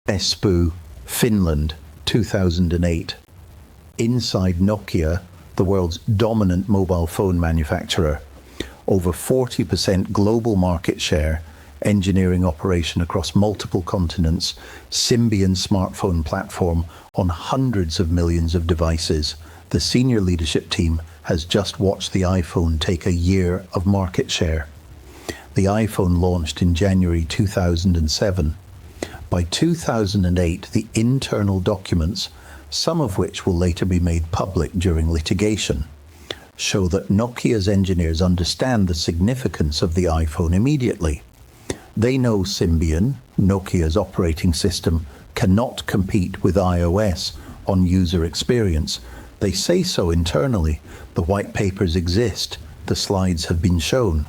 Espoo, Finland, 2008. Inside Nokia, the world's dominant mobile phone manufacturer. Over 40% global market share, engineering operation across multiple continents, Symbian smartphone platform on hundreds of millions of devices. The senior leadership team has just watched the iPhone take a year of market share. The iPhone launched in January 2007. By 2008, the internal documents, some of which will later be made public during litigation, show that Nokia's engineers understand the significance of the iPhone immediately. They know Symbian, Nokia's operating system, cannot compete with iOS on user experience. They say so internally. The white papers exist. The slides have been shown.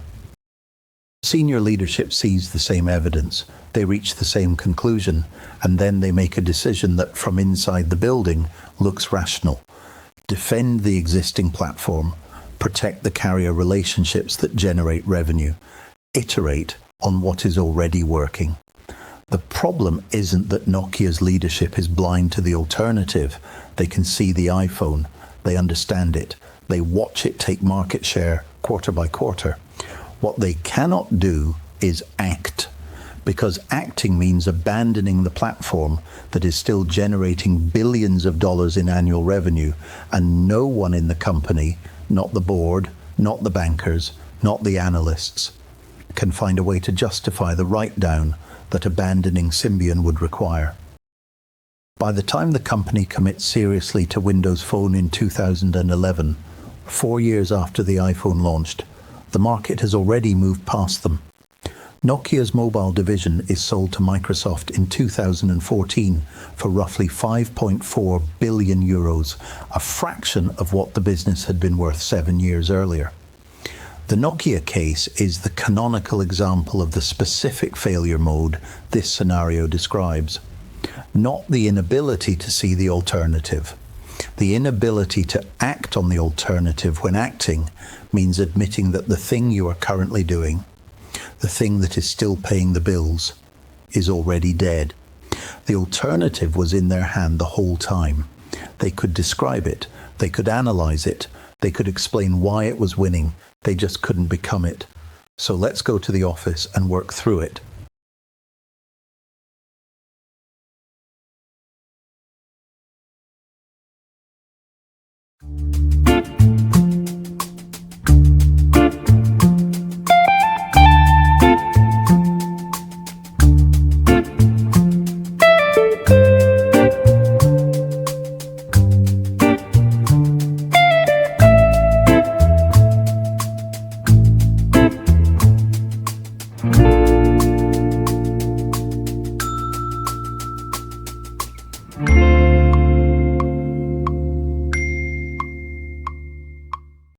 Senior leadership sees the same evidence. They reach the same conclusion, and then they make a decision that from inside the building looks rational. Defend the existing platform, protect the carrier relationships that generate revenue, iterate on what is already working. The problem isn't that Nokia's leadership is blind to the alternative. They can see the iPhone, they understand it, they watch it take market share quarter by quarter. What they cannot do is act, because acting means abandoning the platform that is still generating billions of dollars in annual revenue, and no one in the company, not the board, not the bankers, not the analysts, can find a way to justify the write-down that abandoning Symbian would require. By the time the company commits seriously to Windows Phone in 2011, 4 years after the iPhone launched, the market has already moved past them. Nokia's mobile division is sold to Microsoft in 2014 for roughly 5.4 billion euros, a fraction of what the business had been worth 7 years earlier. The Nokia case is the canonical example of the specific failure mode this scenario describes. Not the inability to see the alternative. The inability to act on the alternative when acting means admitting that the thing you are currently doing, the thing that is still paying the bills, is already dead. The alternative was in their hand the whole time. They could describe it, they could analyze it, they could explain why it was winning, they just couldn't become it. So let's go to the office and work through it.